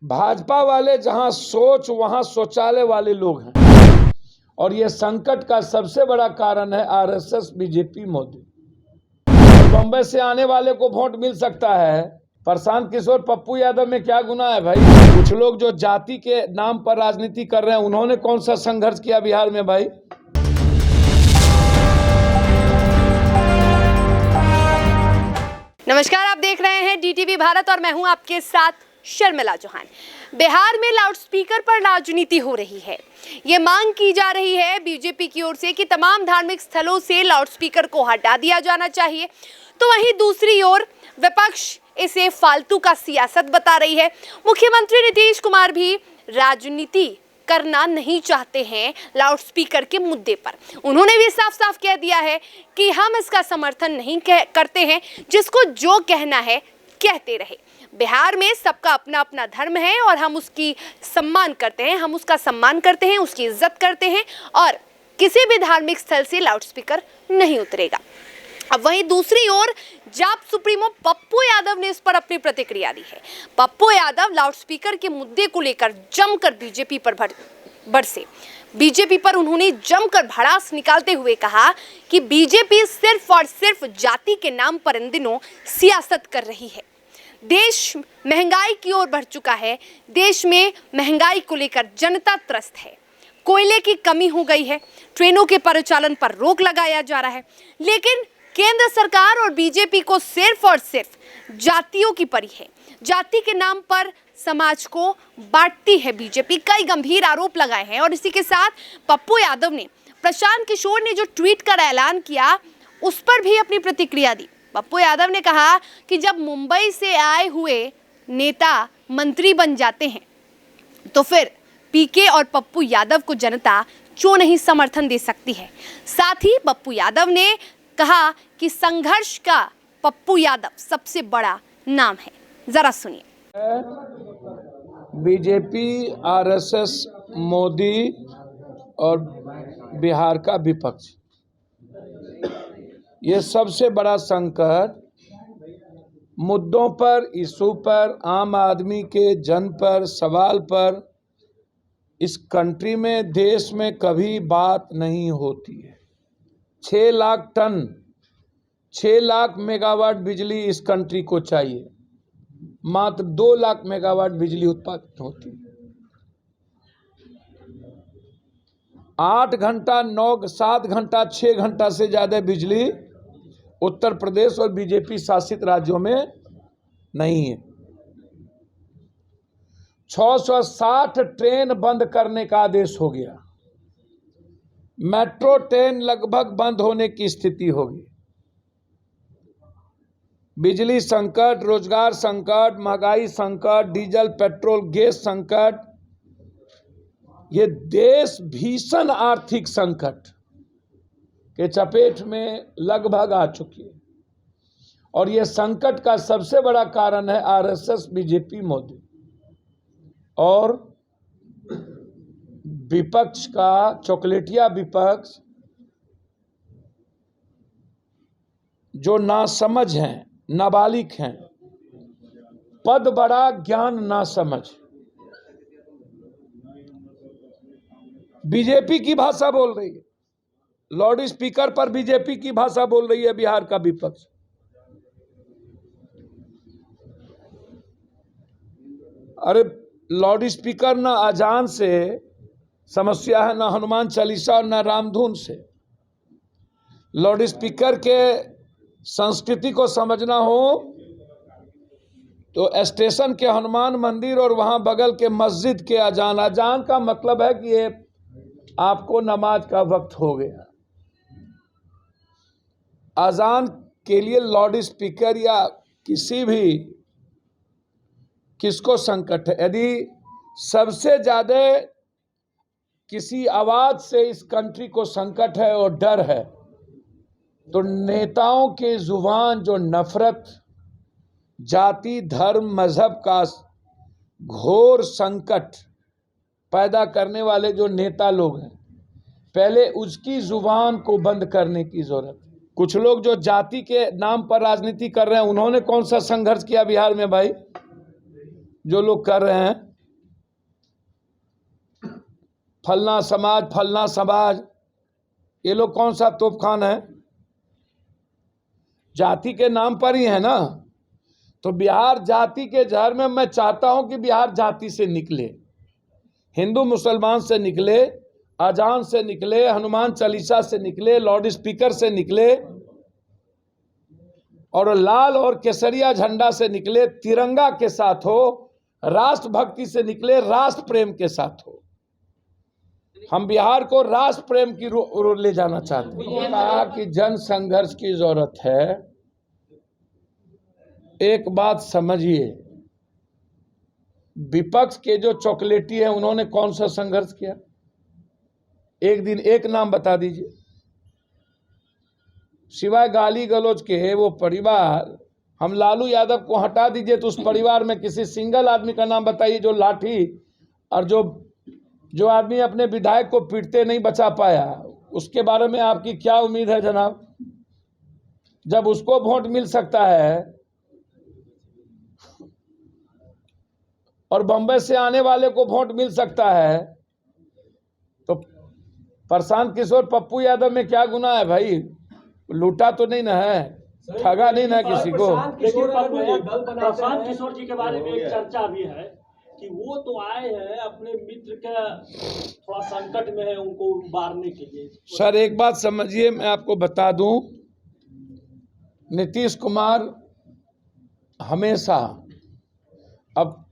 भाजपा वाले जहां सोच वहां शौचालय वाले लोग हैं, और ये संकट का सबसे बड़ा कारण है आरएसएस, बीजेपी, मोदी। बंबई से आने वाले को वोट मिल सकता है, प्रशांत किशोर, पप्पू यादव में क्या गुनाह है भाई? कुछ लोग जो जाति के नाम पर राजनीति कर रहे हैं, उन्होंने कौन सा संघर्ष किया बिहार में भाई? नमस्कार, आप देख रहे हैं डीटीवी भारत और मैं हूं आपके साथ शर्मिला चौहान। बिहार में लाउडस्पीकर पर राजनीति हो रही है। ये मांग की जा रही है बीजेपी की ओर से कि तमाम धार्मिक स्थलों से लाउडस्पीकर को हटा दिया जाना चाहिए। तो वहीं दूसरी ओर विपक्ष इसे फालतू का सियासत बता रही है। मुख्यमंत्री नीतीश कुमार भी राजनीति करना नहीं चाहते हैं लाउडस्पीकर के मुद्दे पर। उन्होंने भी साफ साफ कह दिया है कि हम इसका समर्थन नहीं करते हैं, जिसको जो कहना है कहते रहे। बिहार में सबका अपना अपना धर्म है और हम उसकी सम्मान करते हैं, हम उसका सम्मान करते हैं, उसकी इज्जत करते हैं और किसी भी धार्मिक स्थल से लाउडस्पीकर नहीं उतरेगा। अब वहीं दूसरी ओर जाप सुप्रीमो पप्पू यादव ने इस पर अपनी प्रतिक्रिया दी है। पप्पू यादव लाउडस्पीकर के मुद्दे को लेकर जमकर बीजेपी पर बरसे। बीजेपी पर उन्होंने जमकर भड़ास निकालते हुए कहा कि बीजेपी सिर्फ और सिर्फ जाति के नाम पर इन दिनों सियासत कर रही है। देश महंगाई की ओर बढ़ चुका है। देश में महंगाई को लेकर जनता त्रस्त है। कोयले की कमी हो गई है। ट्रेनों के परिचालन पर रोक लगाया जा रहा है। लेकिन केंद्र सरकार और बीजेपी को सिर्फ और सिर्फ जातियों की पड़ी है। जाति के नाम पर समाज को बांटती है बीजेपी। कई गंभीर आरोप लगाए हैं और इसी के साथ पप्पू यादव ने, प्रशांत किशोर ने जो ट्वीट कर ऐलान किया, उस पर भी अपनी प्रतिक्रिया दी। पप्पू यादव ने कहा कि जब मुंबई से आए हुए नेता मंत्री बन जाते हैं तो फिर पीके और पप्पू यादव को जनता क्यों नहीं समर्थन दे सकती है। साथ ही पप्पू यादव ने कहा कि संघर्ष का पप्पू यादव सबसे बड़ा नाम है। जरा सुनिए। बीजेपी, आरएसएस, मोदी और बिहार का विपक्ष, ये सबसे बड़ा संकट मुद्दों पर, इशू पर, आम आदमी के जन पर, सवाल पर इस कंट्री में, देश में कभी बात नहीं होती है। 6 लाख टन, 6 लाख मेगावाट बिजली इस कंट्री को चाहिए। मात्र 2 लाख मेगावाट बिजली उत्पादित होती है। 8 घंटा, 9, 7 घंटा, 6 घंटा से ज़्यादा बिजली उत्तर प्रदेश और बीजेपी शासित राज्यों में नहीं है। 660 ट्रेन बंद करने का आदेश हो गया। मेट्रो ट्रेन लगभग बंद होने की स्थिति होगी। बिजली संकट, रोजगार संकट, महंगाई संकट, डीजल, पेट्रोल, गैस संकट, ये देश भीषण आर्थिक संकट के चपेट में लगभग आ चुकी है। और ये संकट का सबसे बड़ा कारण है आरएसएस, बीजेपी, मोदी और विपक्ष का चॉकलेटिया विपक्ष, जो नासमझ हैं, नाबालिग हैं, पद बड़ा ज्ञान नासमझ। बीजेपी की भाषा बोल रही है, लाउड स्पीकर पर बीजेपी की भाषा बोल रही है बिहार का विपक्ष। अरे लाउड स्पीकर ना अजान से समस्या है, ना हनुमान चालीसा और ना रामधुन से। लाउड स्पीकर के संस्कृति को समझना हो तो स्टेशन के हनुमान मंदिर और वहां बगल के मस्जिद के अजान। अजान का मतलब है कि ये आपको नमाज का वक्त हो गया। अजान के लिए लाउड स्पीकर या किसी भी, किसको संकट है? यदि सबसे ज्यादा किसी आवाज से इस कंट्री को संकट है और डर है तो नेताओं के जुबान जो नफरत, जाति, धर्म, मजहब का घोर संकट पैदा करने वाले जो नेता लोग हैं, पहले उसकी जुबान को बंद करने की जरूरत है। कुछ लोग जो जाति के नाम पर राजनीति कर रहे हैं, उन्होंने कौन सा संघर्ष किया बिहार में भाई? जो लोग कर रहे हैं फलना समाज, ये लोग कौन सा तोपखान है? जाति के नाम पर ही है ना। तो बिहार जाति के जहर में मैं चाहता हूं कि बिहार जाति से निकले, हिंदू मुसलमान से निकले, अजान से निकले, हनुमान चालीसा से निकले, लाउड स्पीकर से निकले, और लाल और केसरिया झंडा से निकले, तिरंगा के साथ हो, राष्ट्रभक्ति से निकले, राष्ट्र प्रेम के साथ हो। हम बिहार को राष्ट्र प्रेम की ओर ले जाना चाहते हैं। कहा कि जन संघर्ष की जरूरत है। एक बात समझिए, विपक्ष के जो चॉकलेटी है उन्होंने कौन सा संघर्ष किया? एक दिन एक नाम बता दीजिए, सिवाय गाली गलौज के। वो परिवार, हम लालू यादव को हटा दीजिए तो उस परिवार में किसी सिंगल आदमी का नाम बताइए जो लाठी और जो आदमी अपने विधायक को पीटते नहीं बचा पाया। उसके बारे में आपकी क्या उम्मीद है जनाब? जब उसको वोट मिल सकता है और बंबई से आने वाले को वोट मिल सकता है, तो प्रशांत किशोर पप्पू यादव में क्या गुनाह है भाई? लूटा तो नहीं ना है, ठगा नहीं ना किसी को। प्रशांत किशोर जी के बारे में एक चर्चा भी है कि वो तो आए हैं अपने मित्र का थोड़ा संकट में है, उनको उबारने के लिए। सर एक बात समझिए, मैं आपको बता दूं, नीतीश कुमार हमेशा, अब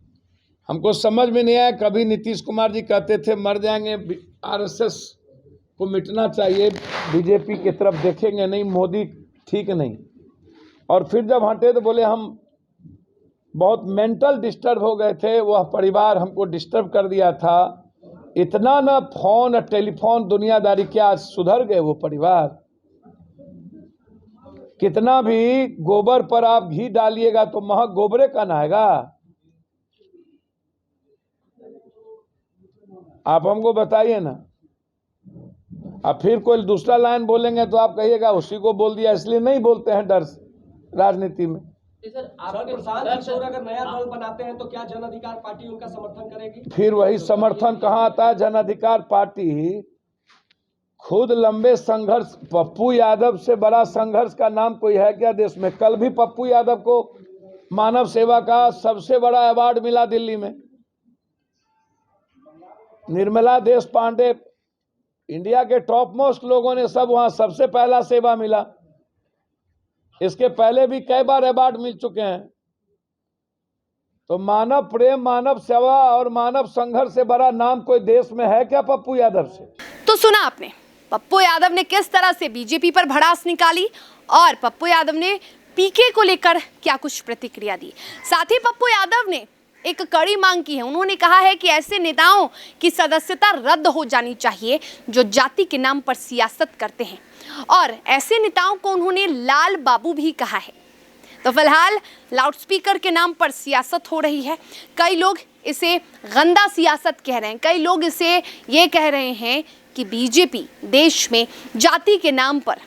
हमको समझ में नहीं आया, कभी नीतीश कुमार जी कहते थे मर जाएंगे, आरएसएस को मिटना चाहिए, बीजेपी की तरफ देखेंगे नहीं, मोदी ठीक नहीं। और फिर जब हटे तो बोले हम बहुत मेंटल डिस्टर्ब हो गए थे, वह परिवार हमको डिस्टर्ब कर दिया था। इतना ना फोन और टेलीफोन दुनियादारी, क्या आज सुधर गए वो परिवार? कितना भी गोबर पर आप घी डालिएगा तो महक गोबरे का ना आएगा। आप हमको बताइए ना। अब फिर कोई दूसरा लाइन बोलेंगे तो आप कहिएगा उसी को बोल दिया, इसलिए नहीं बोलते हैं डर से राजनीति में। प्रशांत किशोर अगर नया दल बनाते हैं तो क्या जन अधिकार पार्टी उनका समर्थन करेगी? फिर वही समर्थन कहाँ आता है? जन अधिकार पार्टी खुद लंबे संघर्ष, पप्पू यादव से बड़ा संघर्ष का नाम कोई है क्या देश में? कल भी पप्पू यादव को मानव सेवा का सबसे बड़ा अवार्ड मिला दिल्ली में। निर्मला देश पांडे, इंडिया के टॉप मोस्ट लोगों ने सब वहां सबसे पहला सेवा मिला। इसके पहले भी कई बार अवार्ड मिल चुके हैं। तो मानव प्रेम, मानव सेवा और मानव संघर्ष से बड़ा नाम कोई देश में है क्या पप्पू यादव से? तो सुना आपने पप्पू यादव ने किस तरह से बीजेपी पर भड़ास निकाली और पप्पू यादव ने पीके को लेकर क्या कुछ प्रतिक्रिया दी। साथ ही पप्पू यादव ने एक कड़ी मांग की है। उन्होंने कहा है कि ऐसे नेताओं की सदस्यता रद्द हो जानी चाहिए जो जाति के नाम पर सियासत करते हैं, और ऐसे नेताओं को उन्होंने लाल बाबू भी कहा है। तो फिलहाल लाउडस्पीकर के नाम पर सियासत हो रही है। कई लोग इसे गंदा सियासत कह रहे हैं, कई लोग इसे ये कह रहे हैं कि बीजेपी देश में जाति के नाम पर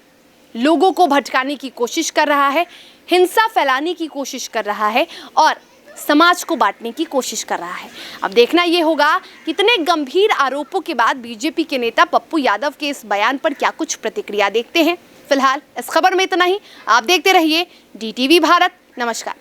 लोगों को भटकाने की कोशिश कर रहा है, हिंसा फैलाने की कोशिश कर रहा है और समाज को बांटने की कोशिश कर रहा है। अब देखना यह होगा कितने गंभीर आरोपों के बाद बीजेपी के नेता पप्पू यादव के इस बयान पर क्या कुछ प्रतिक्रिया देखते हैं। फिलहाल इस खबर में इतना ही। आप देखते रहिए DTV भारत। नमस्कार।